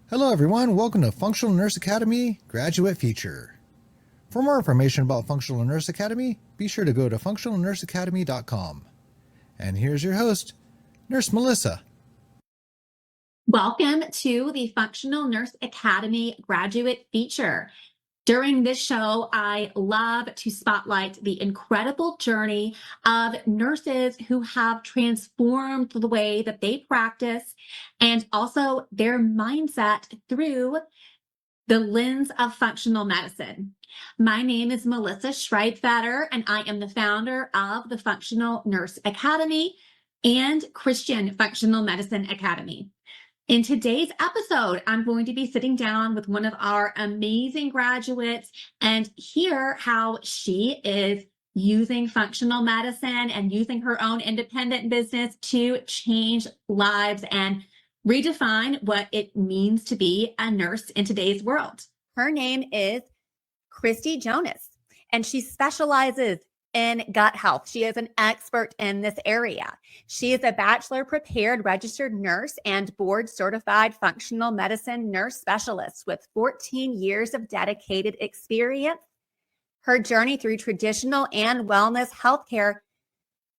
Hello everyone, welcome to Functional Nurse Academy Graduate Feature. For more information about Functional Nurse Academy, be sure to go to functionalnurseacademy.com. And here's your host, Nurse Melissa. Welcome to the Functional Nurse Academy Graduate Feature. During this show, I love to spotlight the incredible journey of nurses who have transformed the way that they practice and also their mindset through the lens of functional medicine. My name is Melissa Schreibfatter, and I am the founder of the Functional Nurse Academy and Christian Functional Medicine Academy. In today's episode, I'm going to be sitting down with one of our amazing graduates and hear how she is using functional medicine and using her own independent business to change lives and redefine what it means to be a nurse in today's world. Her name is Krysti Jonas, and she specializes in gut health. She is an expert in this area. She is a bachelor prepared registered nurse and board certified functional medicine nurse specialist with 14 years of dedicated experience. Her journey through traditional and wellness healthcare,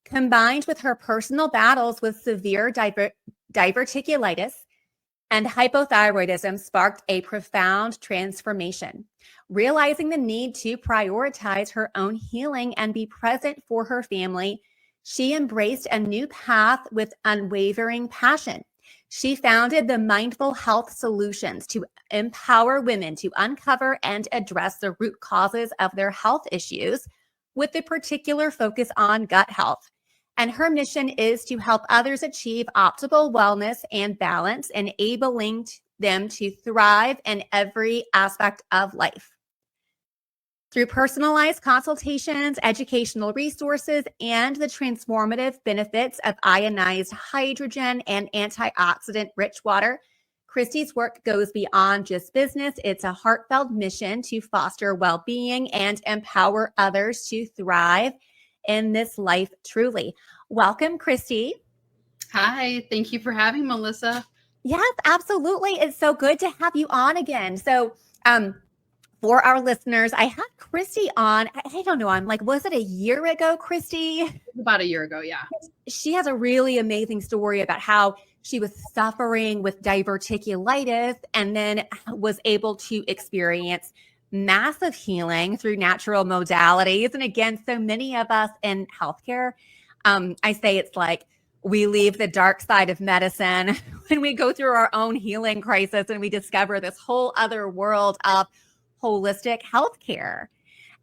combined with her personal battles with severe diverticulitis and hypothyroidism, sparked a profound transformation. Realizing the need to prioritize her own healing and be present for her family, she embraced a new path with unwavering passion. She founded the Mindful Health Solutions to empower women to uncover and address the root causes of their health issues, with a particular focus on gut health. And her mission is to help others achieve optimal wellness and balance, enabling them to thrive in every aspect of life. Through personalized consultations, educational resources, and the transformative benefits of ionized hydrogen and antioxidant-rich water, Krysti's work goes beyond just business. It's a heartfelt mission to foster well-being and empower others to thrive in this life truly. Welcome, Krysti. Hi, thank you for having Melissa. Yes, absolutely. It's so good to have you on again. So, for our listeners, I had Krysti on, I don't know, I'm like, was it a year ago, Krysti? About a year ago, yeah. She has a really amazing story about how she was suffering with diverticulitis and then was able to experience massive healing through natural modalities. And again, so many of us in healthcare, I say it's like we leave the dark side of medicine when we go through our own healing crisis and we discover this whole other world of holistic healthcare.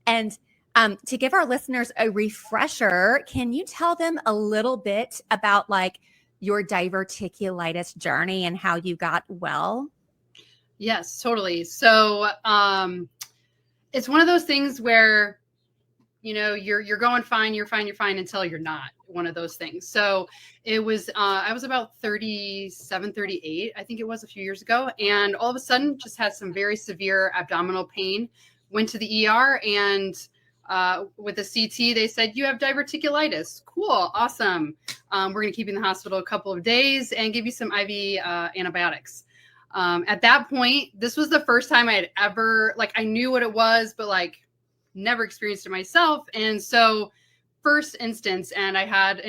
And to give our listeners a refresher, can you tell them a little bit about like your diverticulitis journey and how you got well? Yes, totally. So it's one of those things where, you know, you're going fine, you're fine until you're not, one of those things. So it was, I was about 37, 38, I think it was a few years ago. And all of a sudden just had some very severe abdominal pain, went to the ER and with the CT, they said, you have diverticulitis. Cool. Awesome. We're going to keep you in the hospital a couple of days and give you some IV antibiotics. At that point, this was the first time I had ever, like, I knew what it was, but like never experienced it myself. And so first instance, and I had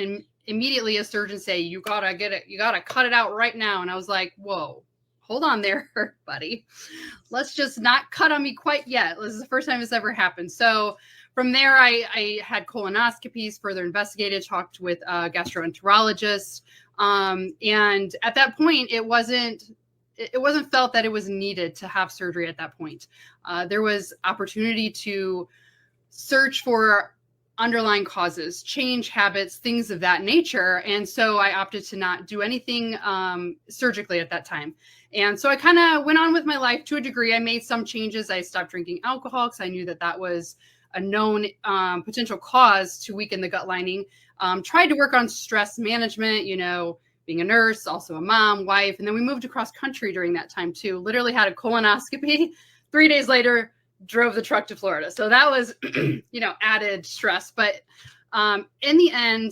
immediately a surgeon say, you gotta get it, you gotta cut it out right now. And I was like, whoa, hold on there, buddy. Let's just not cut on me quite yet. This is the first time this ever happened. So from there, I had colonoscopies, further investigated, talked with a gastroenterologist. And at that point, it wasn't felt that it was needed to have surgery at that point. There was opportunity to search for underlying causes, change habits, things of that nature. And so I opted to not do anything surgically at that time. And so I kind of went on with my life to a degree. I made some changes. I stopped drinking alcohol because I knew that that was a known potential cause to weaken the gut lining. Tried to work on stress management, you know, being a nurse, also a mom, wife. And then we moved across country during that time too. Literally had a colonoscopy. 3 days later, drove the truck to Florida. So that was, you know, added stress. But in the end,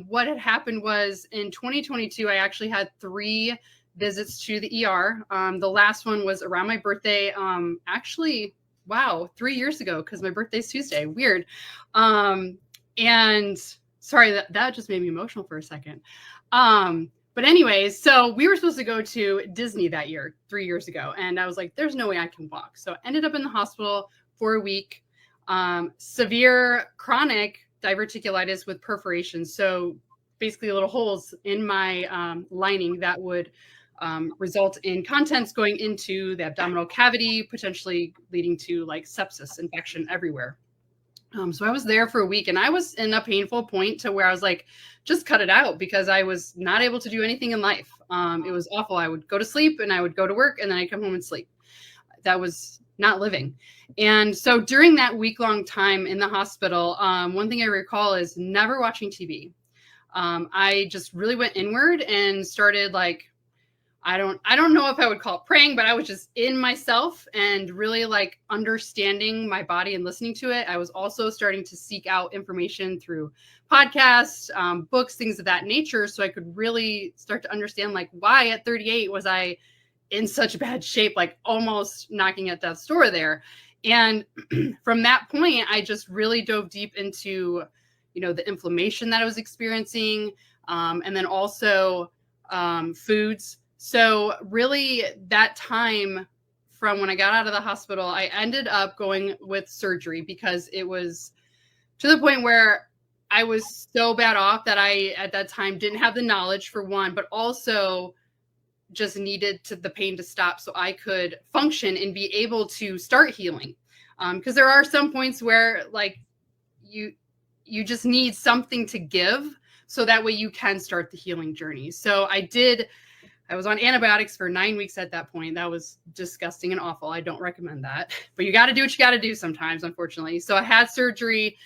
what had happened was in 2022, I actually had 3 visits to the ER. The last one was around my birthday. Actually, wow, 3 years ago, because my birthday's Tuesday. Weird. And sorry, that just made me emotional for a second. But anyways, so we were supposed to go to Disney that year, 3 years ago. And I was like, there's no way I can walk. So I ended up in the hospital for a week. Severe chronic diverticulitis with perforation. So basically little holes in my lining that would result in contents going into the abdominal cavity, potentially leading to like sepsis, infection everywhere. So I was there for a week, and I was in a painful point to where I was like, just cut it out, because I was not able to do anything in life. It was awful. I would go to sleep and I would go to work and then I'd come home and sleep. That was not living. And so during that week-long time in the hospital, one thing I recall is never watching TV. I just really went inward and started like, I don't know if I would call it praying, but I was just in myself and really like understanding my body and listening to it. I was also starting to seek out information through podcasts, books, things of that nature. So I could really start to understand like why at 38 was I in such bad shape, like almost knocking at death's door there. And from that point, I just really dove deep into, the inflammation that I was experiencing, and then also foods. So really that time from when I got out of the hospital, I ended up going with surgery because it was to the point where I was so bad off that I, at that time, didn't have the knowledge for one, but also just needed the pain to stop so I could function and be able to start healing. Because there are some points where like you just need something to give so that way you can start the healing journey. So I was on antibiotics for 9 weeks at that point. That was disgusting and awful. I don't recommend that, but you got to do what you got to do sometimes, unfortunately. So I had surgery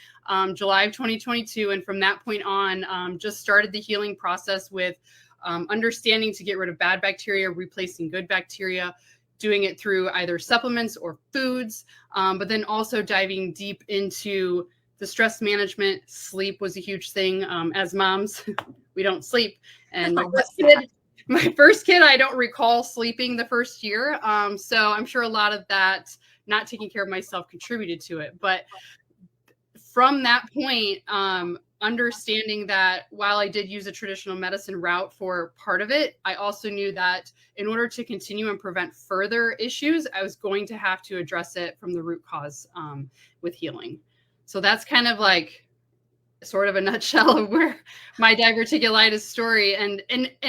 July of 2022. And from that point on, just started the healing process with understanding to get rid of bad bacteria, replacing good bacteria, doing it through either supplements or foods, but then also diving deep into the stress management. Sleep was a huge thing. As moms, we don't sleep. And my first kid, I don't recall sleeping the first year. So I'm sure a lot of that, not taking care of myself, contributed to it. But from that point, understanding that while I did use a traditional medicine route for part of it, I also knew that in order to continue and prevent further issues, I was going to have to address it from the root cause with healing. So that's kind of like sort of a nutshell of where my diverticulitis story. And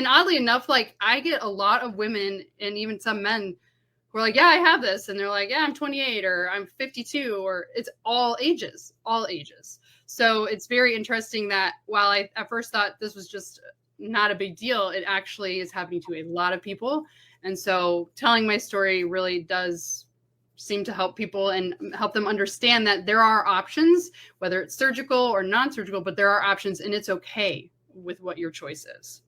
oddly enough, like I get a lot of women and even some men who are like, yeah, I have this. And they're like, yeah, I'm 28 or I'm 52, or it's all ages. So it's very interesting that while I at first thought this was just not a big deal, it actually is happening to a lot of people. And so telling my story really does seem to help people and help them understand that there are options, whether it's surgical or non-surgical, but there are options and it's okay with what your choice is.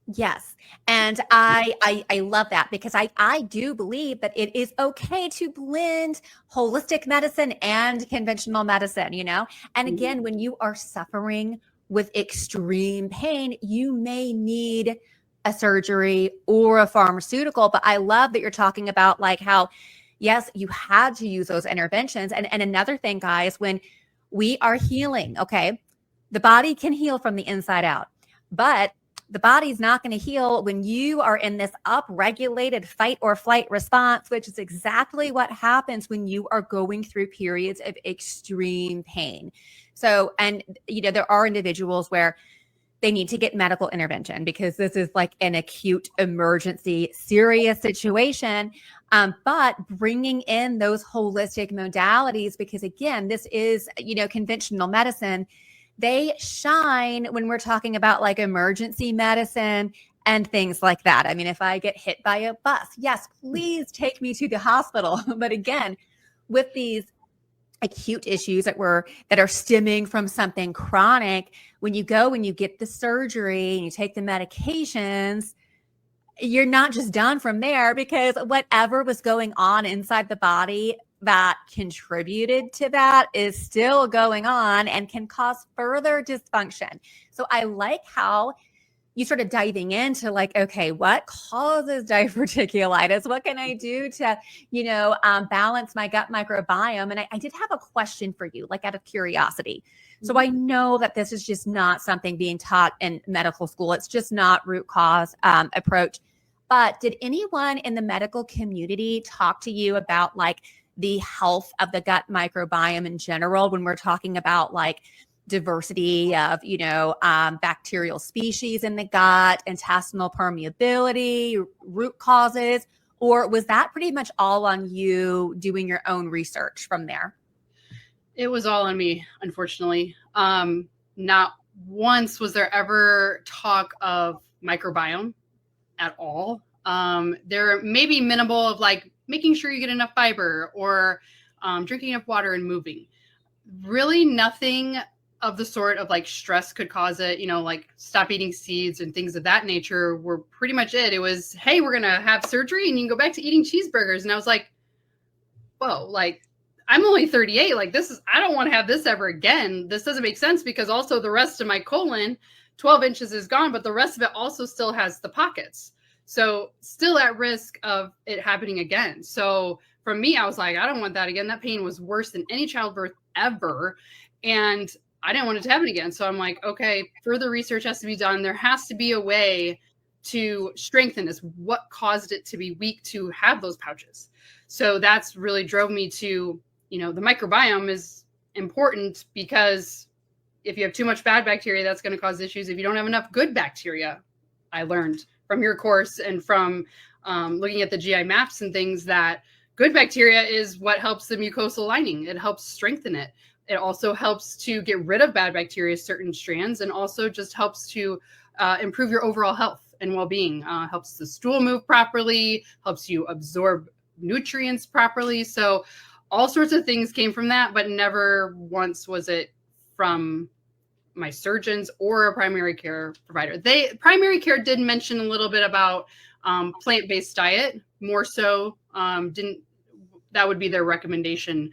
Yes. And I love that, because I do believe that it is okay to blend holistic medicine and conventional medicine, and again, when you are suffering with extreme pain, you may need a surgery or a pharmaceutical. But I love that you're talking about like how, yes, you had to use those interventions. And another thing, guys, when we are healing, okay, the body can heal from the inside out, but the body's not going to heal when you are in this upregulated fight or flight response, which is exactly what happens when you are going through periods of extreme pain. So, and there are individuals where they need to get medical intervention because this is like an acute emergency, serious situation. But bringing in those holistic modalities, because again, this is, conventional medicine, they shine when we're talking about like emergency medicine and things like that. I mean, if I get hit by a bus, yes, please take me to the hospital. But again, with these acute issues that are stemming from something chronic, when you go and you get the surgery and you take the medications, you're not just done from there, because whatever was going on inside the body that contributed to that is still going on and can cause further dysfunction. So I like how you started diving into like, okay, what causes diverticulitis? What can I do to, balance my gut microbiome? And I did have a question for you, like out of curiosity. So I know that this is just not something being taught in medical school. It's just not root cause approach. But did anyone in the medical community talk to you about like the health of the gut microbiome in general when we're talking about like diversity of, bacterial species in the gut, intestinal permeability, root causes, or was that pretty much all on you doing your own research from there? It was all on me, unfortunately. Not once was there ever talk of microbiome at all. There may be minimal of like making sure you get enough fiber or drinking enough water and moving. Really nothing of the sort of like stress could cause it, like stop eating seeds and things of that nature were pretty much it. It was, hey, we're going to have surgery and you can go back to eating cheeseburgers. And I was like, whoa, like I'm only 38. Like I don't want to have this ever again. This doesn't make sense because also the rest of my colon, 12 inches is gone, but the rest of it also still has the pockets. So still at risk of it happening again. So for me, I was like, I don't want that again. That pain was worse than any childbirth ever. And I didn't want it to happen again. So I'm like, okay, further research has to be done. There has to be a way to strengthen this. What caused it to be weak to have those pouches? So that's really drove me to, the microbiome is important because if you have too much bad bacteria, that's going to cause issues. If you don't have enough good bacteria, I learned from your course and from looking at the GI maps and things that good bacteria is what helps the mucosal lining. It helps strengthen it. It also helps to get rid of bad bacteria, certain strands, and also just helps to improve your overall health and well-being. Helps the stool move properly, helps you absorb nutrients properly. So all sorts of things came from that, but never once was it from my surgeons or a primary care provider. Primary care did mention a little bit about plant-based diet, more so that would be their recommendation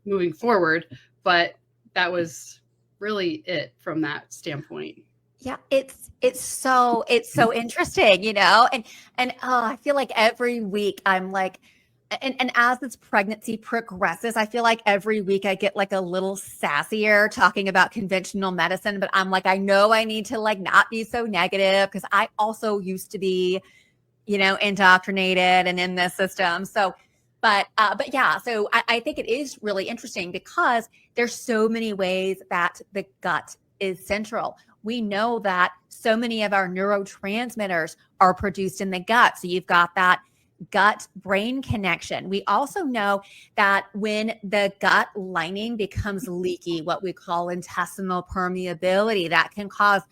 moving forward, but that was really it from that standpoint. Yeah, it's so interesting, and I feel like every week I'm like, and as this pregnancy progresses, I feel like every week I get like a little sassier talking about conventional medicine, but I'm like, I know I need to like not be so negative because I also used to be, indoctrinated and in this system. So, but yeah, so I think it is really interesting because there's so many ways that the gut is central. We know that so many of our neurotransmitters are produced in the gut. So you've got that gut-brain connection. We also know that when the gut lining becomes leaky, what we call intestinal permeability, that can cause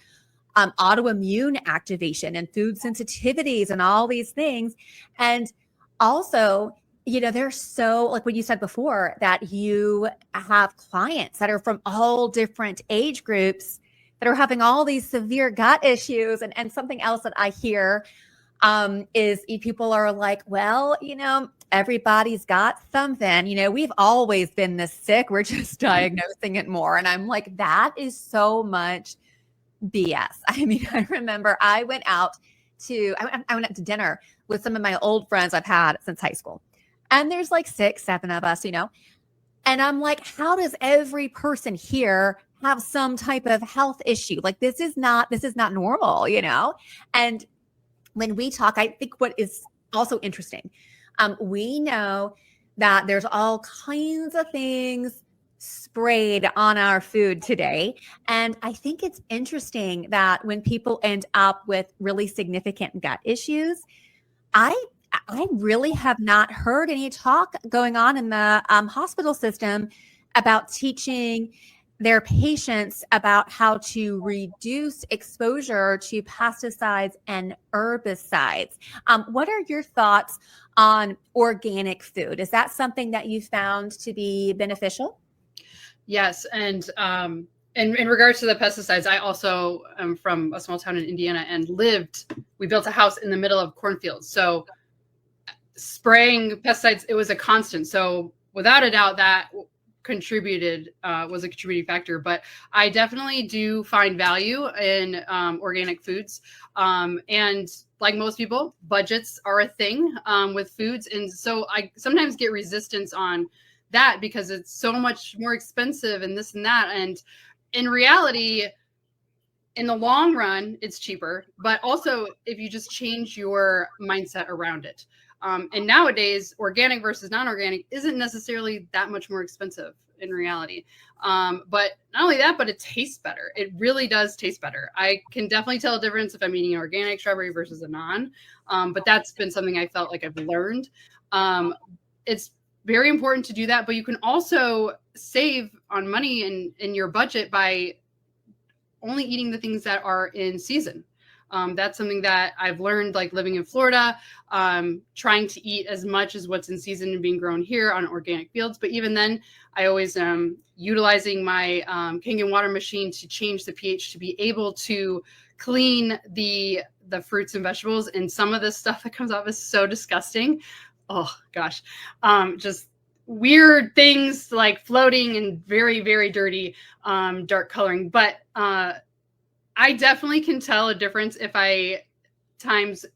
autoimmune activation and food sensitivities and all these things. And also, there's so, like what you said before, that you have clients that are from all different age groups that are having all these severe gut issues. And something else that I hear is people are like, well, everybody's got something, we've always been this sick. We're just diagnosing it more. And I'm like, that is so much BS. I mean, I remember I went out to dinner with some of my old friends I've had since high school. And there's like 6, 7 of us, and I'm like, how does every person here have some type of health issue? Like, this is not normal, And when we talk, I think what is also interesting, we know that there's all kinds of things sprayed on our food today. And I think it's interesting that when people end up with really significant gut issues, I really have not heard any talk going on in the hospital system about teaching their patients about how to reduce exposure to pesticides and herbicides. What are your thoughts on organic food? Is that something that you found to be beneficial? Yes. And in regards to the pesticides, I also am from a small town in Indiana and we built a house in the middle of cornfields. So spraying pesticides, it was a constant. So without a doubt, that was a contributing factor. But I definitely do find value in organic foods. And like most people, budgets are a thing with foods. And so I sometimes get resistance on that because it's so much more expensive and this and that. And in reality, in the long run, it's cheaper, but also if you just change your mindset around it. And nowadays, organic versus non-organic isn't necessarily that much more expensive in reality. But not only that, but it tastes better. It really does taste better. I can definitely tell a difference if I'm eating an organic strawberry versus a non. But that's been something I felt like I've learned. It's very important to do that, but you can also save on money in your budget by only eating the things that are in season. That's something that I've learned, like living in Florida, trying to eat as much as what's in season and being grown here on organic fields. But even then, I always am utilizing my Kangen water machine to change the pH to be able to clean the fruits and vegetables. And some of the stuff that comes off is so disgusting. Oh gosh, just weird things like floating and very, very dirty, dark coloring. But I definitely can tell a difference if I times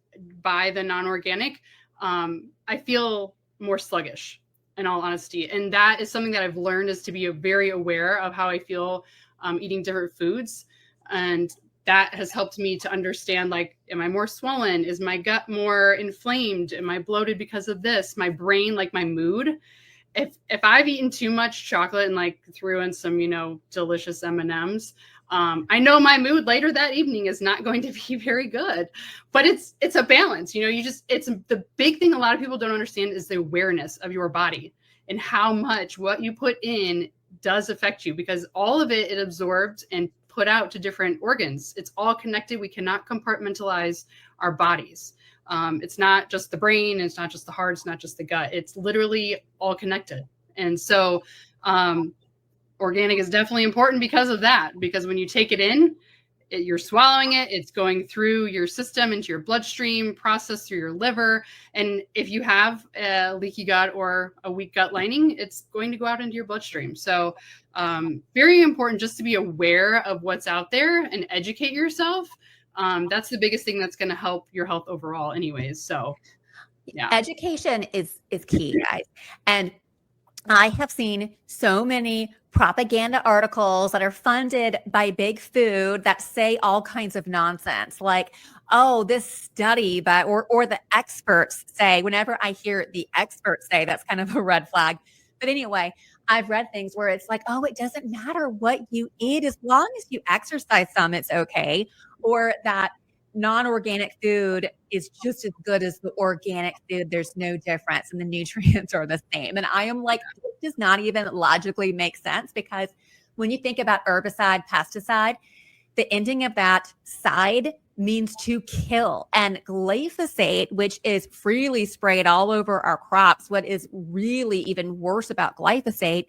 buy the non-organic. I feel more sluggish, in all honesty. And that is something that I've learned, is to be very aware of how I feel eating different foods. And that has helped me to understand, like, am I more swollen? Is my gut more inflamed? Am I bloated because of this? My brain, like my mood. If I've eaten too much chocolate and like threw in some, delicious M&Ms, I know my mood later that evening is not going to be very good. But it's a balance. It's the big thing a lot of people don't understand is the awareness of your body and how much what you put in does affect you, because all of it absorbed and put out to different organs. It's all connected. We cannot compartmentalize our bodies. It's not just the brain, it's not just the heart, it's not just the gut. It's literally all connected. And so organic is definitely important because of that, because when you take it in, you're swallowing it, it's going through your system into your bloodstream, processed through your liver. And if you have a leaky gut or a weak gut lining, it's going to go out into your bloodstream. So very important just to be aware of what's out there and educate yourself. That's the biggest thing that's going to help your health overall anyways. So yeah. Education is key, guys. And I have seen so many propaganda articles that are funded by big food that say all kinds of nonsense, like, oh, this study, or the experts say. Whenever I hear the experts say, that's kind of a red flag. But anyway, I've read things where it's like, oh, it doesn't matter what you eat as long as you exercise some, it's okay. Or that non-organic food is just as good as the organic food. There's no difference and the nutrients are the same. And I am like, it does not even logically make sense, because when you think about herbicide, pesticide, the ending of that side means to kill. And glyphosate, which is freely sprayed all over our crops, what is really even worse about glyphosate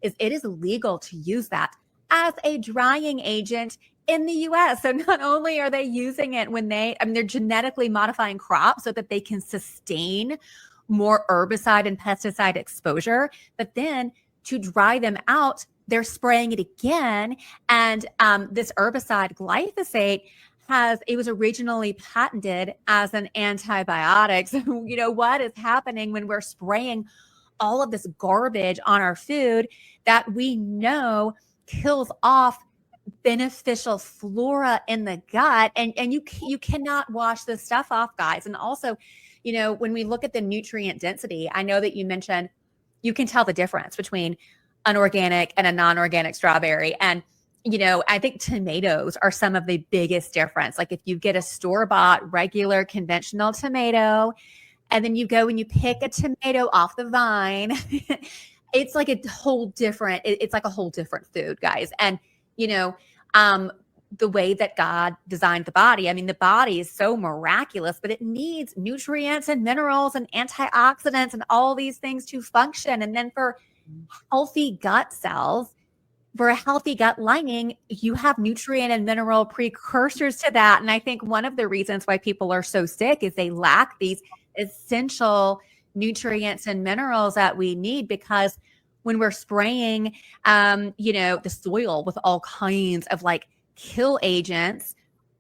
is it is illegal to use that as a drying agent in the US. So not only are they using it when they're genetically modifying crops so that they can sustain more herbicide and pesticide exposure, but then to dry them out, they're spraying it again. And this herbicide glyphosate it was originally patented as an antibiotic. So what is happening when we're spraying all of this garbage on our food that we know kills off beneficial flora in the gut, and you cannot wash this stuff off, guys. And also, when we look at the nutrient density, I know that you mentioned you can tell the difference between an organic and a non-organic strawberry. And I think tomatoes are some of the biggest difference. Like if you get a store-bought regular conventional tomato and then you go and you pick a tomato off the vine, it's like a whole different food, guys. And the way that God designed the body, I mean, the body is so miraculous, but it needs nutrients and minerals and antioxidants and all these things to function. And then for healthy gut cells, for a healthy gut lining, you have nutrient and mineral precursors to that. And I think one of the reasons why people are so sick is they lack these essential nutrients and minerals that we need, because when we're spraying, the soil with all kinds of like kill agents,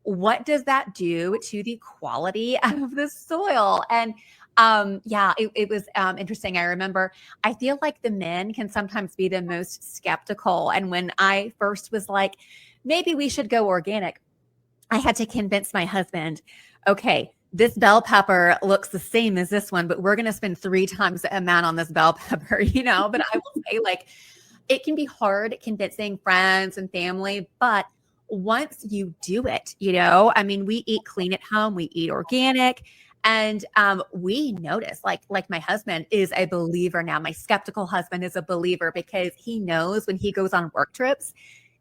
what does that do to the quality of the soil? And it was interesting. I remember, I feel like the men can sometimes be the most skeptical. And when I first was like, maybe we should go organic, I had to convince my husband, okay, this bell pepper looks the same as this one, but we're going to spend 3 times the amount on this bell pepper, but I will say, like, it can be hard convincing friends and family, but once you do it, I mean, we eat clean at home, we eat organic, and we notice, like my husband is a believer now. My skeptical husband is a believer because he knows when he goes on work trips,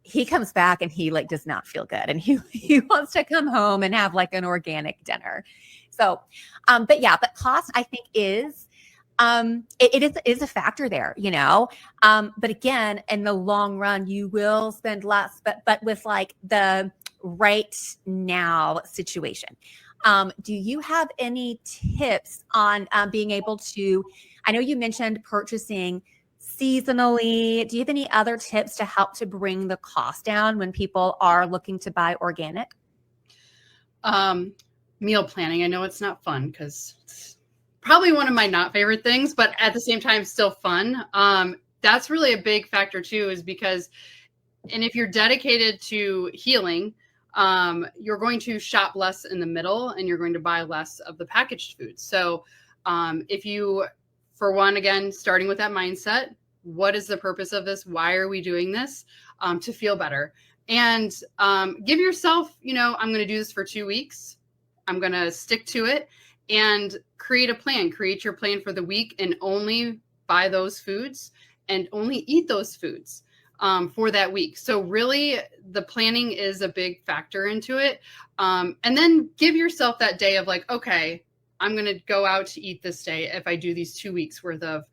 he comes back and he like does not feel good, and he wants to come home and have like an organic dinner. So, but cost, I think, is it is a factor there, but again, in the long run, you will spend less, but with like the right now situation. Do you have any tips on being able to, I know you mentioned purchasing seasonally. Do you have any other tips to help to bring the cost down when people are looking to buy organic? Meal planning. I know it's not fun because it's probably one of my not favorite things, but at the same time, still fun. That's really a big factor too, is because, and if you're dedicated to healing, you're going to shop less in the middle and you're going to buy less of the packaged foods. So if you, for one, again, starting with that mindset, what is the purpose of this? Why are we doing this? To feel better. And give yourself, I'm going to do this for 2 weeks. I'm going to stick to it and create a plan. Create your plan for the week and only buy those foods and only eat those foods for that week. So really, the planning is a big factor into it. And then give yourself that day of like, okay, I'm going to go out to eat this day if I do these 2 weeks worth of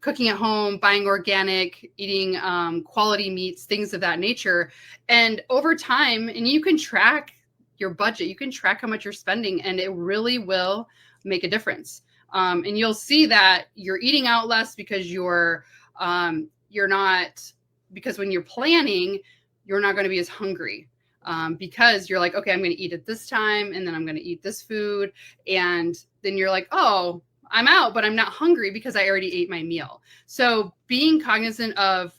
cooking at home, buying organic, eating quality meats, things of that nature. And over time, and you can track your budget, you can track how much you're spending, and it really will make a difference. And you'll see that you're eating out less because you're not, because when you're planning, you're not going to be as hungry. Because you're like, okay, I'm going to eat at this time, and then I'm going to eat this food. And then you're like, oh, I'm out, but I'm not hungry because I already ate my meal. So being cognizant of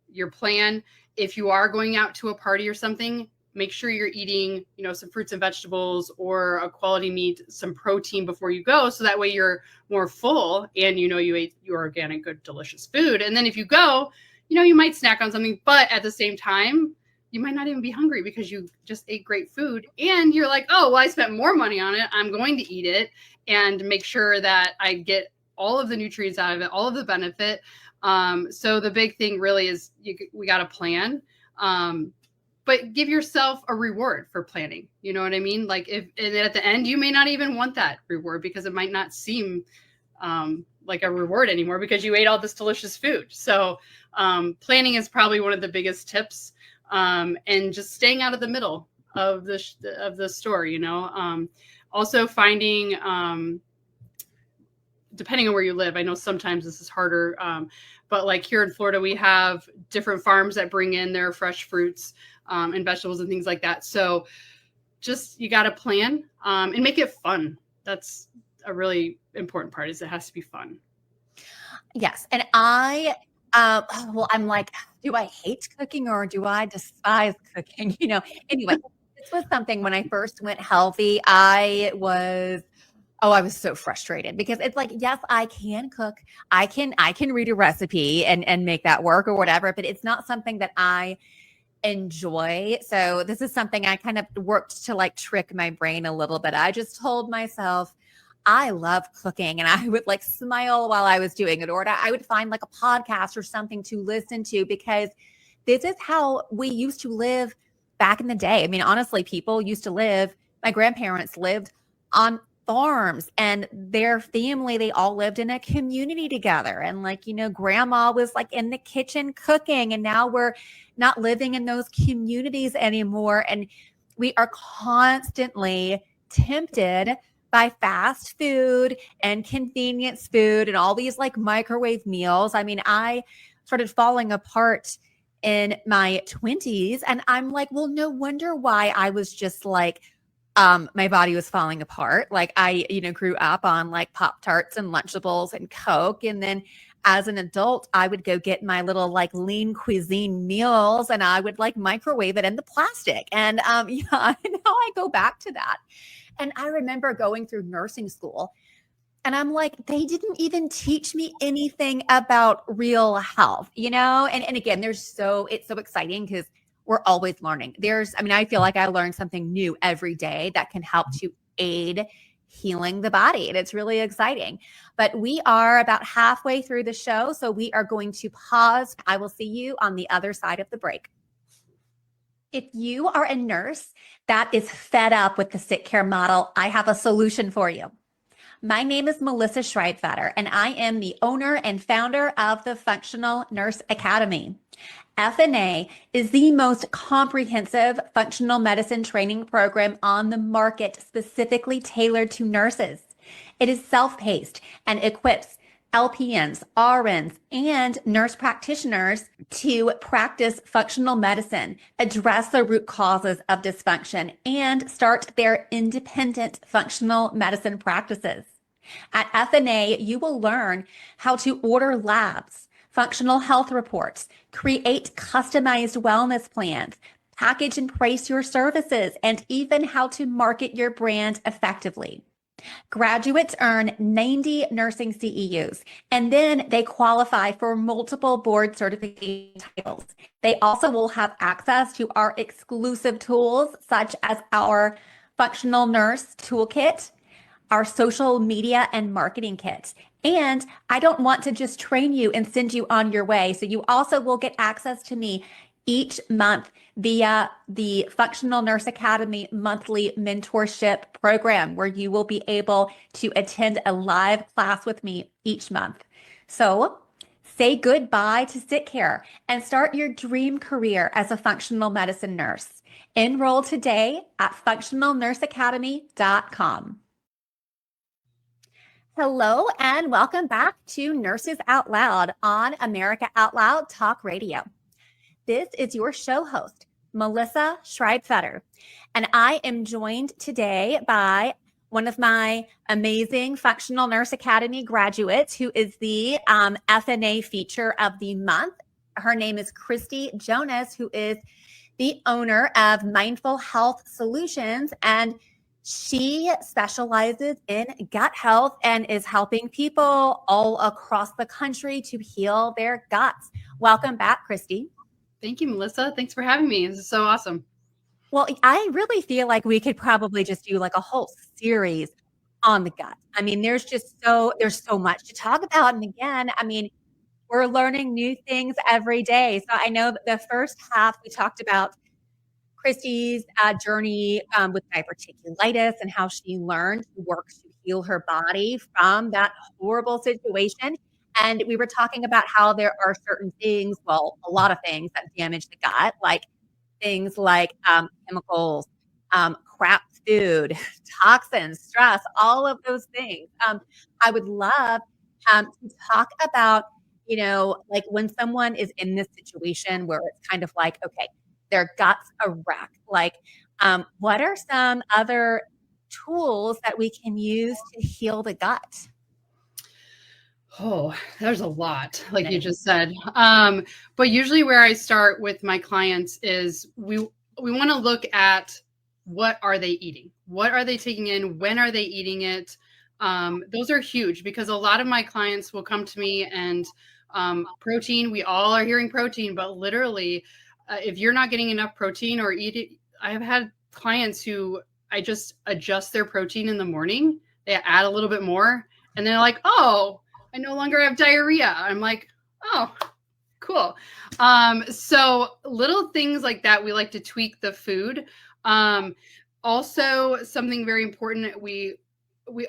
your plan, if you are going out to a party or something, make sure you're eating, some fruits and vegetables or a quality meat, some protein before you go. So that way you're more full and you ate your organic, good, delicious food. And then if you go, you might snack on something, but at the same time, you might not even be hungry because you just ate great food. And you're like, oh, well, I spent more money on it. I'm going to eat it and make sure that I get all of the nutrients out of it, all of the benefit. So the big thing really is we got a plan, but give yourself a reward for planning. You know what I mean? Like and at the end, you may not even want that reward because it might not seem like a reward anymore because you ate all this delicious food. So planning is probably one of the biggest tips. And just staying out of the middle of the store, also finding, depending on where you live, I know sometimes this is harder, but like here in Florida, we have different farms that bring in their fresh fruits and vegetables and things like that. So just, you got to plan and make it fun. That's a really important part, is it has to be fun. Yes. And I'm like, do I hate cooking or do I despise cooking? Anyway, this was something when I first went healthy, I was so frustrated because it's like, yes, I can cook. I can read a recipe and make that work or whatever, but it's not something that I enjoy. So this is something I kind of worked to like trick my brain a little bit. I just told myself, I love cooking, and I would like smile while I was doing it, or I would find like a podcast or something to listen to, because this is how we used to live back in the day. I mean, honestly, people used to live, my grandparents lived on farms, and their family, they all lived in a community together. And like, grandma was like in the kitchen cooking, and now we're not living in those communities anymore. And we are constantly tempted by fast food and convenience food and all these like microwave meals. I mean, I started falling apart in my 20s, and I'm like, well, no wonder why I was just like, my body was falling apart. Like I, grew up on like Pop-Tarts and Lunchables and Coke. And then as an adult, I would go get my little like lean cuisine meals and I would like microwave it in the plastic. And, now I go back to that. And I remember going through nursing school and I'm like, they didn't even teach me anything about real health, And again, it's so exciting because we're always learning. I feel like I learn something new every day that can help to aid healing the body. And it's really exciting. But we are about halfway through the show. So we are going to pause. I will see you on the other side of the break. If you are a nurse that is fed up with the sick care model, I have a solution for you. My name is Melissa Schreibfetter, and I am the owner and founder of the Functional Nurse Academy. FNA is the most comprehensive functional medicine training program on the market, specifically tailored to nurses. It is self-paced and equips LPNs, RNs, and nurse practitioners to practice functional medicine, address the root causes of dysfunction, and start their independent functional medicine practices. At FNA, you will learn how to order labs, functional health reports, create customized wellness plans, package and price your services, and even how to market your brand effectively. Graduates earn 90 nursing CEUs, and then they qualify for multiple board certification titles. They also will have access to our exclusive tools, such as our Functional Nurse Toolkit, our social media and marketing kit. And I don't want to just train you and send you on your way. So you also will get access to me each month via the Functional Nurse Academy monthly mentorship program, where you will be able to attend a live class with me each month. So say goodbye to sick care and start your dream career as a functional medicine nurse. Enroll today at functionalnurseacademy.com. Hello and welcome back to Nurses Out Loud on America Out Loud Talk Radio. This is your show host, Melissa Schreibfetter, and I am joined today by one of my amazing Functional Nurse Academy graduates who is the FNA feature of the month. Her name is Krysti Jonas, who is the owner of Mindful Health Solutions, and she specializes in gut health and is helping people all across the country to heal their guts. Welcome back, Krysti. Thank you, Melissa. Thanks for having me. This is so awesome. Well, I really feel like we could probably just do like a whole series on the gut. I mean, there's so much to talk about. And again, I mean, we're learning new things every day. So I know that the first half we talked about Krysti's journey with diverticulitis and how she learned to work to heal her body from that horrible situation. And we were talking about how there are certain things, well, a lot of things that damage the gut, like things like chemicals, crap food, toxins, stress, all of those things. I would love to talk about, like when someone is in this situation where it's kind of like, okay, their gut's a wreck. Like, what are some other tools that we can use to heal the gut? Oh, there's a lot, like you just said. But usually where I start with my clients is we want to look at what are they eating? What are they taking in? When are they eating it? Those are huge because a lot of my clients will come to me and protein, we all are hearing protein, but literally if you're not getting enough protein or eat it, I have had clients who I just adjust their protein in the morning. They add a little bit more and they're like, oh, I no longer have diarrhea. I'm like, oh, cool. So little things like that, we like to tweak the food. Also, something very important, we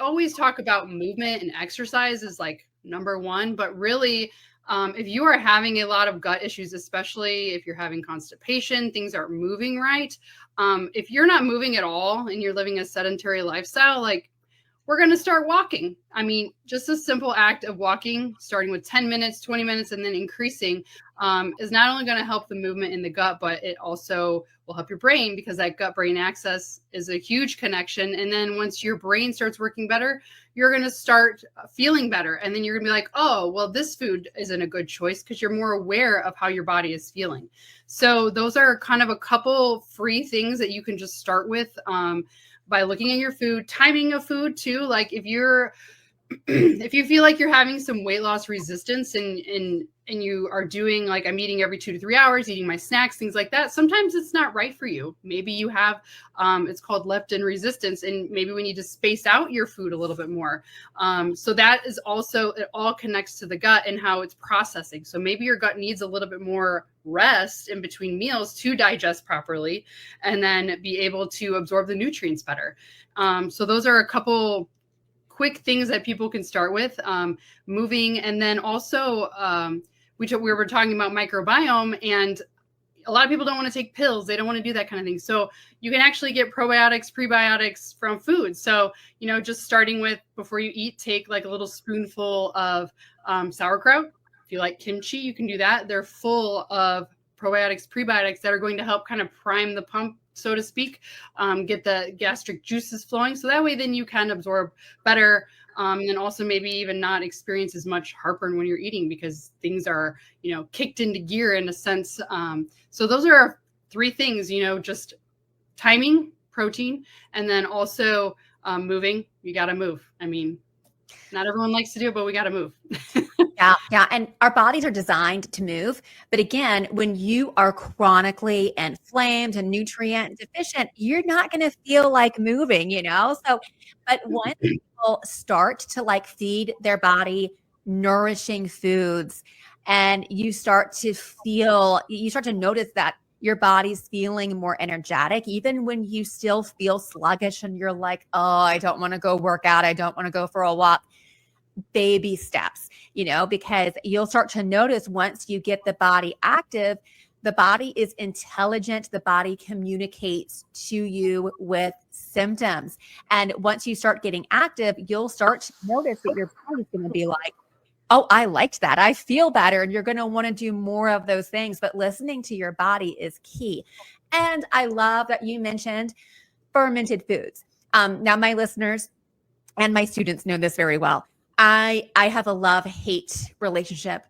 always talk about movement and exercise is like number one, but really, if you are having a lot of gut issues, especially if you're having constipation, things aren't moving right. If you're not moving at all and you're living a sedentary lifestyle, like we're going to start walking. I mean, just a simple act of walking, starting with 10 minutes, 20 minutes, and then increasing is not only going to help the movement in the gut, but it also will help your brain, because that gut-brain axis is a huge connection. And then once your brain starts working better, you're going to start feeling better. And then you're going to be like, oh, well, this food isn't a good choice, because you're more aware of how your body is feeling. So those are kind of a couple free things that you can just start with by looking at your food, timing of food too. Like if you're if you feel like you're having some weight loss resistance and you are doing like, I'm eating every 2 to 3 hours, eating my snacks, things like that, sometimes it's not right for you. Maybe you have, it's called leptin resistance, and maybe we need to space out your food a little bit more. So that is also, it all connects to the gut and how it's processing. So maybe your gut needs a little bit more rest in between meals to digest properly and then be able to absorb the nutrients better. So those are a couple quick things that people can start with, moving. And then also we were talking about microbiome, and a lot of people don't want to take pills. They don't want to do that kind of thing. So you can actually get probiotics, prebiotics from food. So, you know, just starting with, before you eat, take like a little spoonful of sauerkraut. If you like kimchi, you can do that. They're full of probiotics, prebiotics that are going to help kind of prime the pump, so to speak, get the gastric juices flowing. So that way then you can absorb better, and also maybe even not experience as much heartburn when you're eating, because things are, you know, kicked into gear in a sense. So those are 3 things, you know, just timing, protein, and then also moving. You got to move. I mean, not everyone likes to do it, but we got to move. Yeah. And our bodies are designed to move. But again, when you are chronically inflamed and nutrient deficient, you're not going to feel like moving, you know? So, but once people start to like feed their body nourishing foods, and you start to notice that your body's feeling more energetic, even when you still feel sluggish and you're like, oh, I don't want to go work out. I don't want to go for a walk. Baby steps, you know, because you'll start to notice once you get the body active, the body is intelligent. The body communicates to you with symptoms. And once you start getting active, you'll start to notice that your body's going to be like, oh, I liked that. I feel better. And you're going to want to do more of those things. But listening to your body is key. And I love that you mentioned fermented foods. Now, my listeners and my students know this very well. I have a love-hate relationship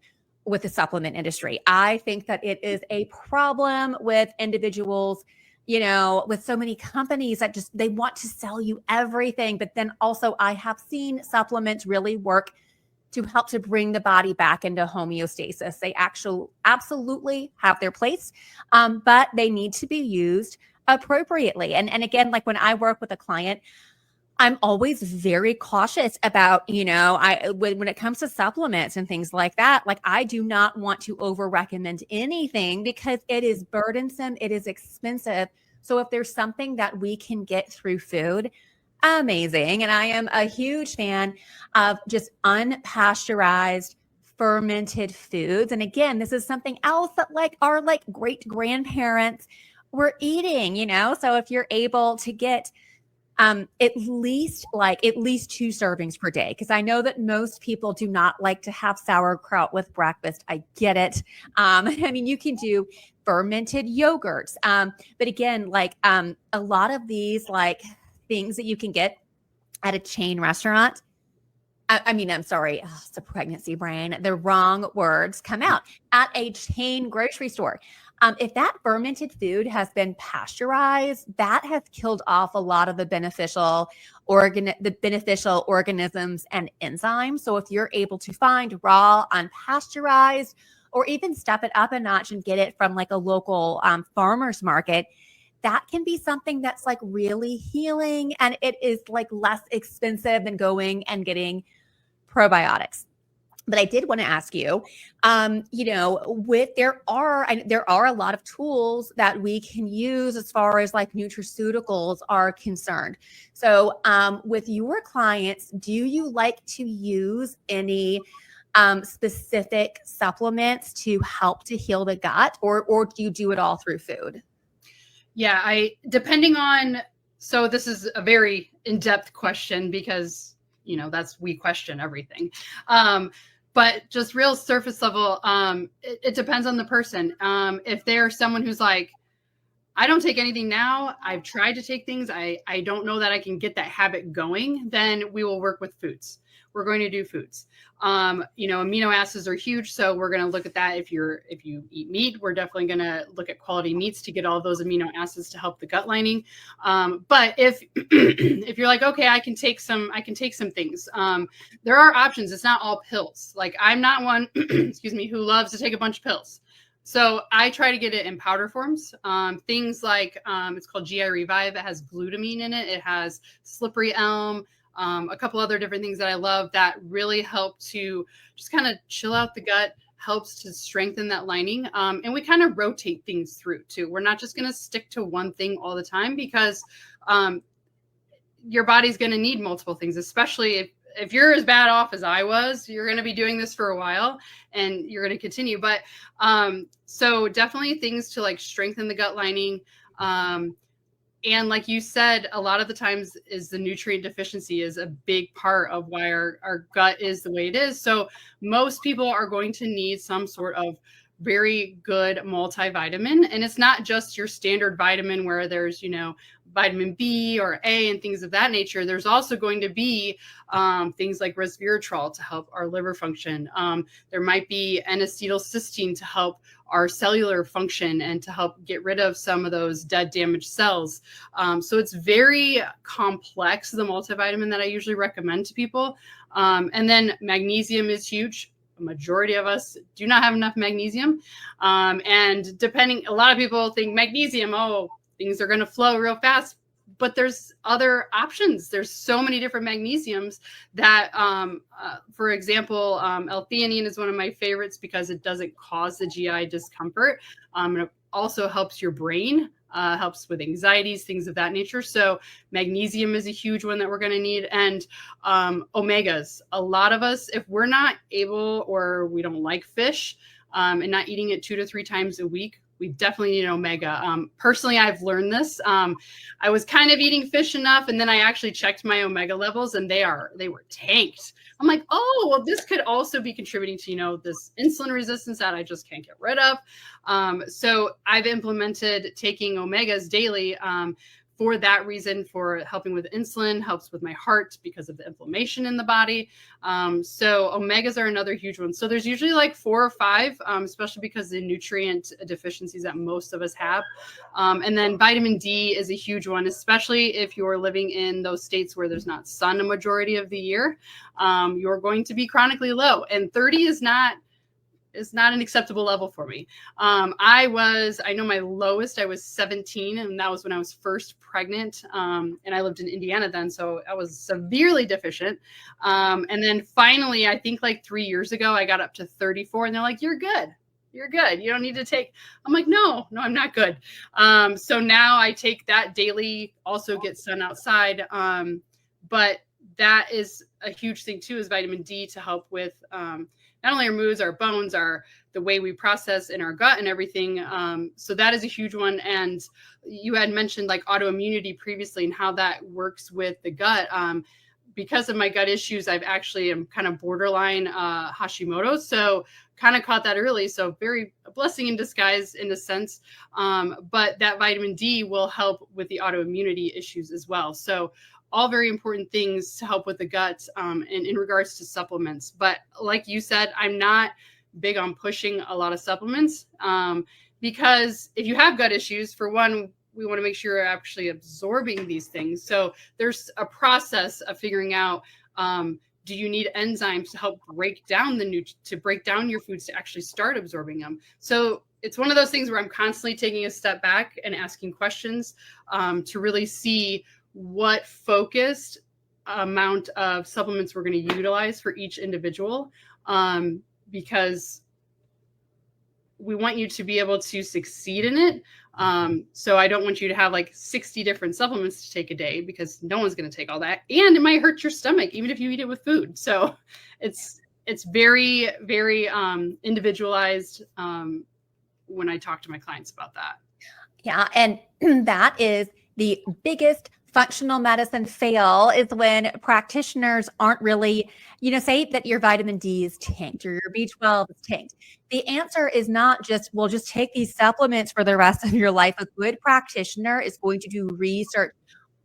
with the supplement industry. I think that it is a problem with individuals, you know, with so many companies that just, they want to sell you everything. But then also I have seen supplements really work to help to bring the body back into homeostasis. They absolutely have their place, but they need to be used appropriately. And again, like when I work with a client, I'm always very cautious about, you know, when it comes to supplements and things like that, like I do not want to over recommend anything because it is burdensome. It is expensive. So if there's something that we can get through food, amazing. And I am a huge fan of just unpasteurized fermented foods. And again, this is something else that like our like great grandparents were eating, you know? So if you're able to get at least 2 servings per day, because I know that most people do not like to have sauerkraut with breakfast. I get it. I mean, you can do fermented yogurts, but again, like a lot of these like things that you can get at a chain restaurant. I'm sorry, it's a pregnancy brain. The wrong words come out. At a chain grocery store. If that fermented food has been pasteurized, that has killed off a lot of the beneficial organisms and enzymes. So if you're able to find raw, unpasteurized, or even step it up a notch and get it from like a local farmer's market, that can be something that's like really healing, and it is like less expensive than going and getting probiotics. But I did want to ask you, you know, there are a lot of tools that we can use as far as like nutraceuticals are concerned. So with your clients, do you like to use any specific supplements to help to heal the gut, or do you do it all through food? Yeah, depending on So this is a very in-depth question because, we question everything. But just real surface level, it depends on the person. If they're someone who's like, I don't take anything now, I've tried to take things, I don't know that I can get that habit going, then we will work with foods. We're going to do foods. Amino acids are huge, so we're going to look at that. If you eat meat, we're definitely going to look at quality meats to get all those amino acids to help the gut lining. But if if you're like, okay, I can take some things. There are options. It's not all pills. Like, I'm not one, excuse me, who loves to take a bunch of pills. So I try to get it in powder forms. Things like, it's called GI Revive. It has glutamine in it. It has slippery elm, a couple other different things that I love that really help to just kind of chill out the gut, helps to strengthen that lining. And we kind of rotate things through too. We're not just going to stick to one thing all the time, because your body's going to need multiple things, especially if you're as bad off as I was. You're going to be doing this for a while and you're going to continue. But so definitely things to like strengthen the gut lining. And like you said, a lot of the times is the nutrient deficiency is a big part of why our gut is the way it is. So most people are going to need some sort of very good multivitamin. And it's not just your standard vitamin where there's, vitamin B or A and things of that nature. There's also going to be things like resveratrol to help our liver function. There might be N-acetylcysteine to help our cellular function and to help get rid of some of those dead, damaged cells. So it's very complex, the multivitamin that I usually recommend to people. And then magnesium is huge. A majority of us do not have enough magnesium. And a lot of people think magnesium, things are going to flow real fast, but there's other options. There's so many different magnesiums that, for example, L-theanine is one of my favorites because it doesn't cause the GI discomfort. And it also helps your brain, helps with anxieties, things of that nature. So magnesium is a huge one that we're going to need. And omegas. A lot of us, if we're not able or we don't like fish and not eating it 2 to 3 times a week, we definitely need an omega. Personally, I've learned this. I was kind of eating fish enough, and then I actually checked my omega levels, and they were tanked. I'm like, well, this could also be contributing to, this insulin resistance that I just can't get rid of. So I've implemented taking omegas daily for that reason, for helping with insulin, helps with my heart because of the inflammation in the body. So omegas are another huge one. So there's usually like 4 or 5, especially because of the nutrient deficiencies that most of us have. And then vitamin D is a huge one, especially if you're living in those states where there's not sun a majority of the year. You're going to be chronically low, and 30 is not an acceptable level for me. I know my lowest, I was 17, and that was when I was first pregnant. And I lived in Indiana then, so I was severely deficient. And then finally, I think like 3 years ago, I got up to 34, and they're like, you're good. You're good. You don't need to take. I'm like, no, I'm not good. So now I take that daily, also get sun outside. But that is a huge thing too, is vitamin D to help with not only our moods, our bones, the way we process in our gut and everything. So that is a huge one. And you had mentioned like autoimmunity previously and how that works with the gut. Because of my gut issues, I'm kind of borderline Hashimoto's. So kind of caught that early. So a blessing in disguise in a sense. But that vitamin D will help with the autoimmunity issues as well. So all very important things to help with the gut and in regards to supplements. But like you said, I'm not big on pushing a lot of supplements because if you have gut issues, for one, we want to make sure you're actually absorbing these things. So there's a process of figuring out, do you need enzymes to help break down your foods to actually start absorbing them? So it's one of those things where I'm constantly taking a step back and asking questions to really see what focused amount of supplements we're going to utilize for each individual, because we want you to be able to succeed in it. So I don't want you to have like 60 different supplements to take a day, because no one's going to take all that. And it might hurt your stomach, even if you eat it with food. So it's very, very individualized when I talk to my clients about that. Yeah. And that is the biggest functional medicine fail is when practitioners aren't really, say that your vitamin D is tanked or your B12 is tanked. The answer is not just, well, just take these supplements for the rest of your life. A good practitioner is going to do research.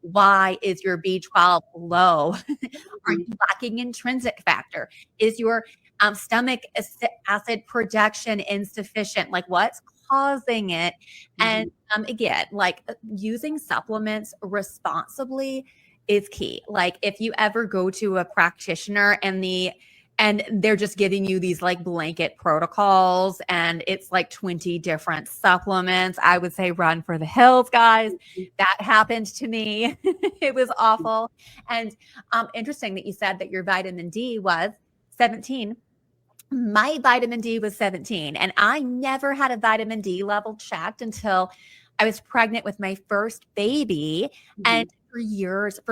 Why is your B12 low? Are you lacking intrinsic factor? Is your stomach acid production insufficient? Like, what's causing it? And again, like using supplements responsibly is key. Like, if you ever go to a practitioner and they're just giving you these like blanket protocols and it's like 20 different supplements, I would say run for the hills, guys. That happened to me. It was awful. And interesting that you said that your vitamin D was 17. My vitamin D was 17, and I never had a vitamin D level checked until I was pregnant with my first baby. And for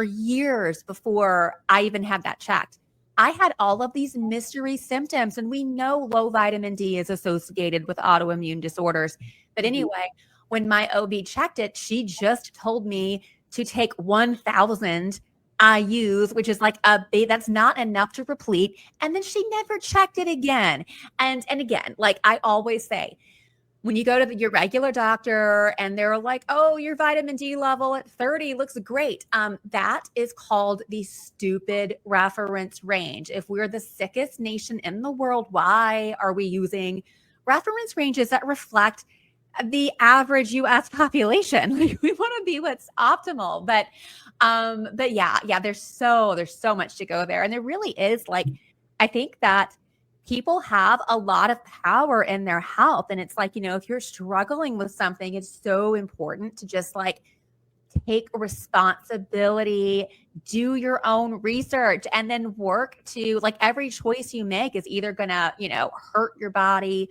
years before I even had that checked, I had all of these mystery symptoms, and we know low vitamin D is associated with autoimmune disorders. But anyway, when my OB checked it, she just told me to take 1,000 IUs, which is like that's not enough to replete. And then she never checked it again. And again, like I always say, when you go to your regular doctor and they're like, oh, your vitamin D level at 30 looks great. That is called the stupid reference range. If we're the sickest nation in the world, why are we using reference ranges that reflect the average US population? We want to be what's optimal. But yeah, there's so much to go there. And there really is, like, I think that people have a lot of power in their health. And it's like, if you're struggling with something, it's so important to just like take responsibility, do your own research, and then work to, like, every choice you make is either gonna, hurt your body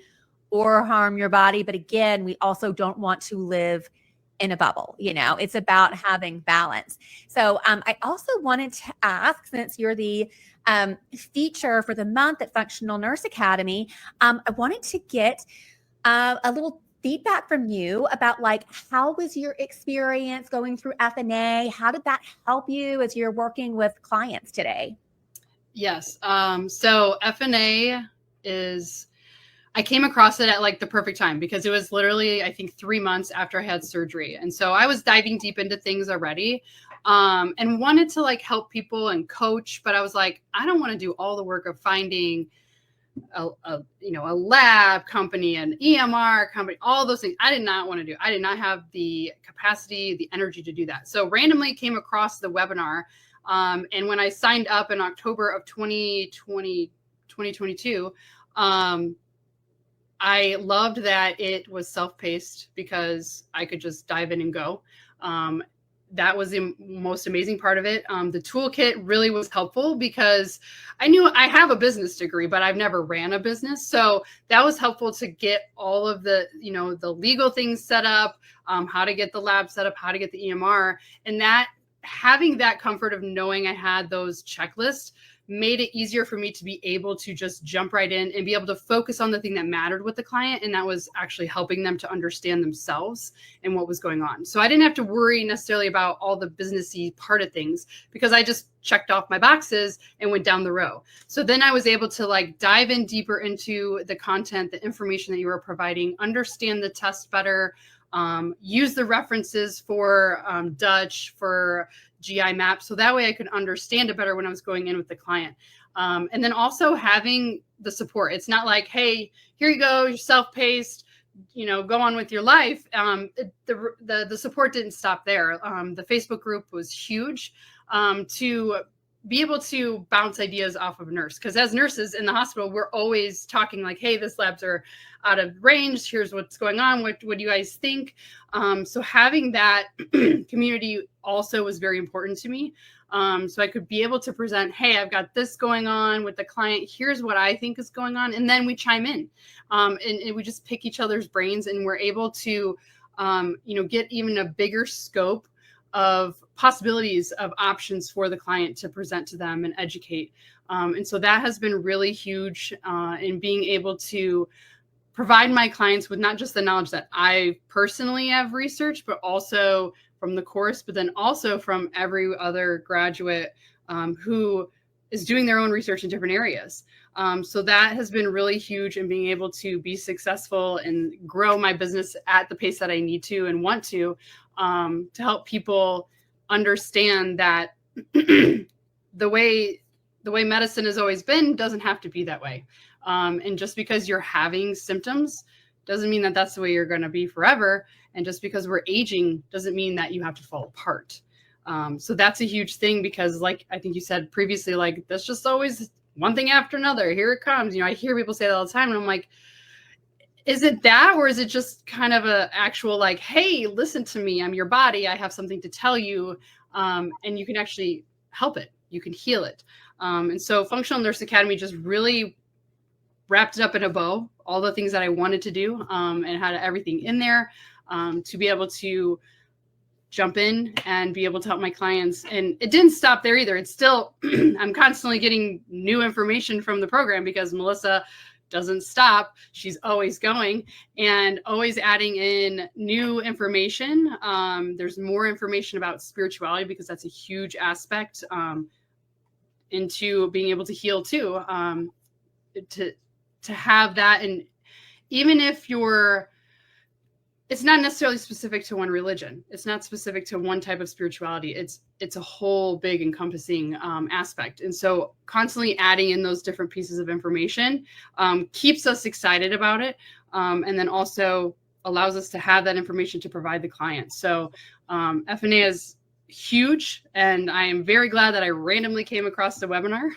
or harm your body. But again, we also don't want to live in a bubble. It's about having balance. So I also wanted to ask, since you're the feature for the month at Functional Nurse Academy, I wanted to get a little feedback from you about, like, how was your experience going through FNA? How did that help you as you're working with clients today? Yes. So FNA is, I came across it at like the perfect time because it was literally, I think, 3 months after I had surgery. And so I was diving deep into things already, and wanted to like help people and coach, but I was like, I don't want to do all the work of finding a lab company, an EMR company, all those things. I did not want to do. I did not have the capacity, the energy to do that. So randomly came across the webinar. And when I signed up in October of 2022, I loved that it was self-paced because I could just dive in and go. That was the most amazing part of it. The toolkit really was helpful because I knew I have a business degree, but I've never ran a business. So that was helpful to get all of the, the legal things set up, how to get the lab set up, how to get the EMR, and that having that comfort of knowing I had those checklists made it easier for me to be able to just jump right in and be able to focus on the thing that mattered with the client. And that was actually helping them to understand themselves and what was going on. So I didn't have to worry necessarily about all the businessy part of things because I just checked off my boxes and went down the row. So then I was able to like dive in deeper into the content, the information that you were providing, understand the test better, use the references for Dutch, for GI map. So that way I could understand it better when I was going in with the client. And then also having the support. It's not like, hey, here you go, you're self-paced, go on with your life. The support didn't stop there. The Facebook group was huge to be able to bounce ideas off of a nurse. Because as nurses in the hospital, we're always talking like, hey, this labs are out of range. Here's what's going on. What do you guys think? So having that community also was very important to me. So I could be able to present, hey, I've got this going on with the client. Here's what I think is going on. And then we chime in and we just pick each other's brains, and we're able to, get even a bigger scope of possibilities of options for the client to present to them and educate. And so that has been really huge in being able to provide my clients with not just the knowledge that I personally have researched, but also from the course, but then also from every other graduate who is doing their own research in different areas. So that has been really huge in being able to be successful and grow my business at the pace that I need to and want to help people understand that the way medicine has always been doesn't have to be that way. And just because you're having symptoms doesn't mean that that's the way you're going to be forever. And just because we're aging doesn't mean that you have to fall apart. So that's a huge thing, because like I think you said previously, like that's just always one thing after another. Here it comes. I hear people say that all the time, and I'm like, is it that, or is it just kind of a actual like, hey, listen to me, I'm your body, I have something to tell you, and you can actually help it, you can heal it. And so Functional Nurse Academy just really wrapped it up in a bow, all the things that I wanted to do, and had everything in there to be able to jump in and be able to help my clients. And it didn't stop there either. It's still, I'm constantly getting new information from the program because Melissa doesn't stop. She's always going and always adding in new information. There's more information about spirituality because that's a huge aspect into being able to heal too. To have that, and even if it's not necessarily specific to one religion. It's not specific to one type of spirituality. It's a whole big encompassing aspect. And so constantly adding in those different pieces of information keeps us excited about it. And then also allows us to have that information to provide the client. So F&A is huge. And I am very glad that I randomly came across the webinar.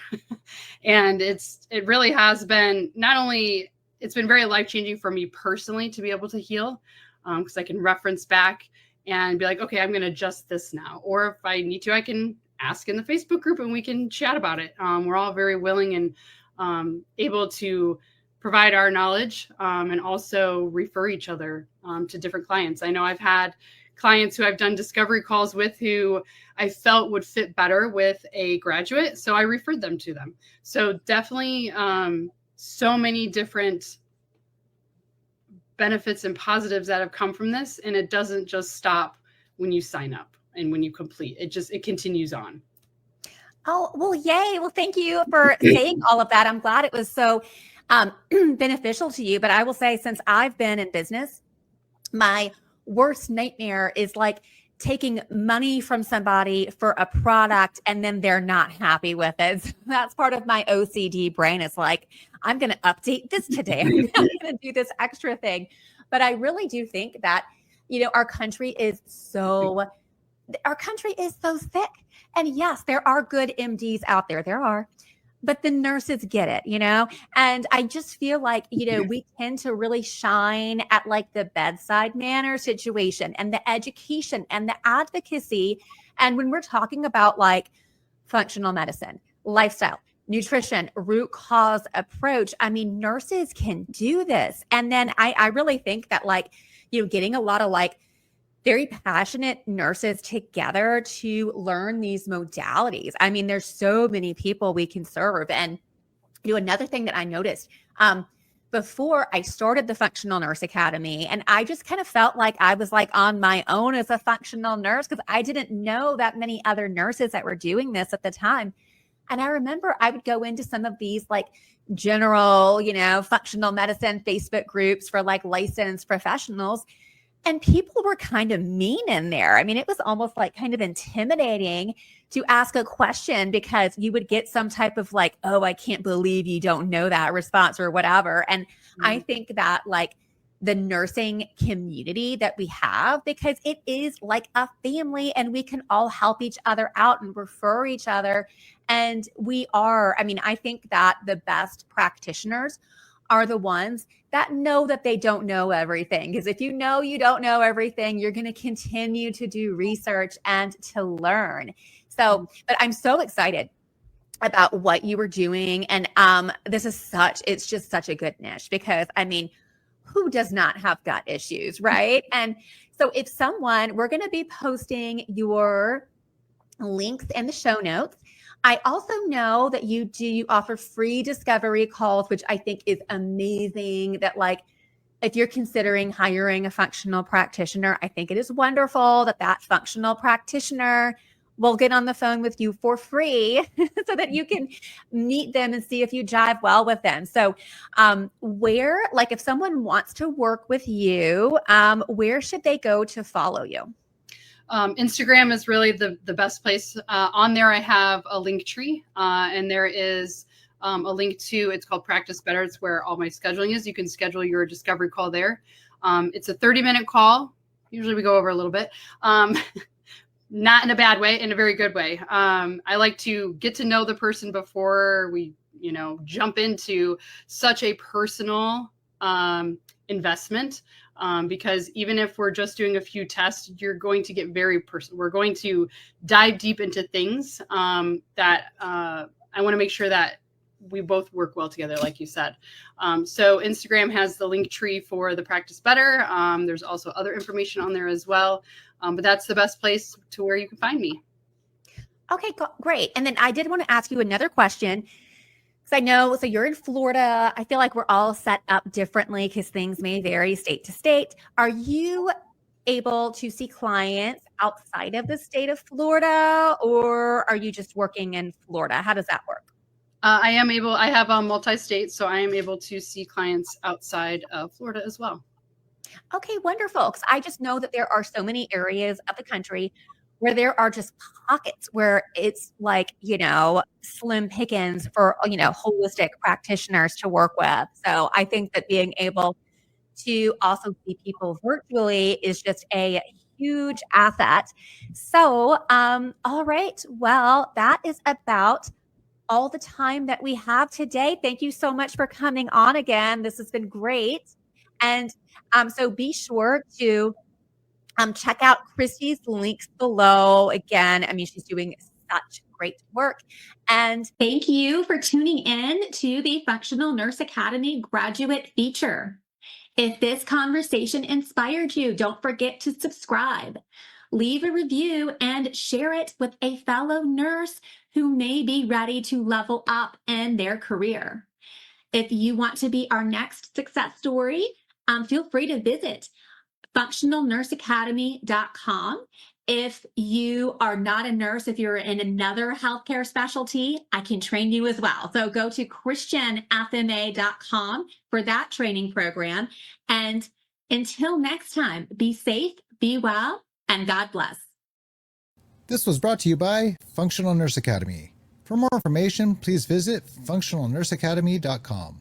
And it really has been, not only, it's been very life-changing for me personally to be able to heal, because I can reference back and be like, okay, I'm going to adjust this now. Or if I need to, I can ask in the Facebook group and we can chat about it. We're all very willing and able to provide our knowledge and also refer each other to different clients. I know I've had clients who I've done discovery calls with who I felt would fit better with a graduate, so I referred them to them. So definitely so many different benefits and positives that have come from this, and it doesn't just stop when you sign up and when you complete. It continues on. Oh, well, yay. Well, thank you for saying all of that. I'm glad it was so beneficial to you. But I will say, since I've been in business, my worst nightmare is like taking money from somebody for a product and then they're not happy with it. So that's part of my OCD brain. It's like, I'm going to update this today. I'm going to do this extra thing. But I really do think that, our country is so sick. And yes, there are good MDs out there. There are. But the nurses get it, and I just feel like, we tend to really shine at like the bedside manner situation and the education and the advocacy. And when we're talking about like functional medicine, lifestyle, nutrition, root cause approach, I mean, nurses can do this. And then I really think that like, getting a lot of like very passionate nurses together to learn these modalities. I mean, there's so many people we can serve. And another thing that I noticed before I started the Functional Nurse Academy, and I just kind of felt like I was like on my own as a functional nurse because I didn't know that many other nurses that were doing this at the time. And I remember I would go into some of these like general, functional medicine Facebook groups for like licensed professionals. And people were kind of mean in there. I mean, it was almost like kind of intimidating to ask a question because you would get some type of like, oh, I can't believe you don't know that response or whatever. And I think that like the nursing community that we have, because it is like a family and we can all help each other out and refer each other. And I think that the best practitioners are the ones that know that they don't know everything. Because if you know you don't know everything, you're going to continue to do research and to learn. So, but I'm so excited about what you were doing. And it's just such a good niche because, I mean, who does not have gut issues, right? And so we're going to be posting your links in the show notes. I also know that you offer free discovery calls, which I think is amazing, that like if you're considering hiring a functional practitioner, I think it is wonderful that that functional practitioner will get on the phone with you for free so that you can meet them and see if you jive well with them. So if someone wants to work with you, where should they go to follow you? Instagram is really the best place. On there, I have a link tree, and there is a link to, it's called Practice Better. It's where all my scheduling is. You can schedule your discovery call there. It's a 30-minute call. Usually we go over a little bit. Not in a bad way, in a very good way. I like to get to know the person before we, jump into such a personal investment. Because even if we're just doing a few tests, you're going to get very personal. We're going to dive deep into things that I want to make sure that we both work well together, like you said. So Instagram has the link tree for the Practice Better. There's also other information on there as well. But that's the best place to where you can find me. Okay, great. And then I did want to ask you another question. Because I know, so you're in Florida. I feel like we're all set up differently because things may vary state to state. Are you able to see clients outside of the state of Florida, or are you just working in Florida? How does that work? I have a multi-state, so I am able to see clients outside of Florida as well. Okay, wonderful. Because I just know that there are so many areas of the country where there are just pockets where it's like, slim pickings for, holistic practitioners to work with. So I think that being able to also see people virtually is just a huge asset. So, all right. Well, that is about all the time that we have today. Thank you so much for coming on again. This has been great. And so be sure to check out Krysti's links below. Again, she's doing such great work. And thank you for tuning in to the Functional Nurse Academy graduate feature. If this conversation inspired you, don't forget to subscribe, leave a review, and share it with a fellow nurse who may be ready to level up in their career. If you want to be our next success story, feel free to visit functionalnurseacademy.com. If you are not a nurse, if you're in another healthcare specialty, I can train you as well. So go to christianfma.com for that training program. And until next time, be safe, be well, and God bless. This was brought to you by Functional Nurse Academy. For more information, please visit functionalnurseacademy.com.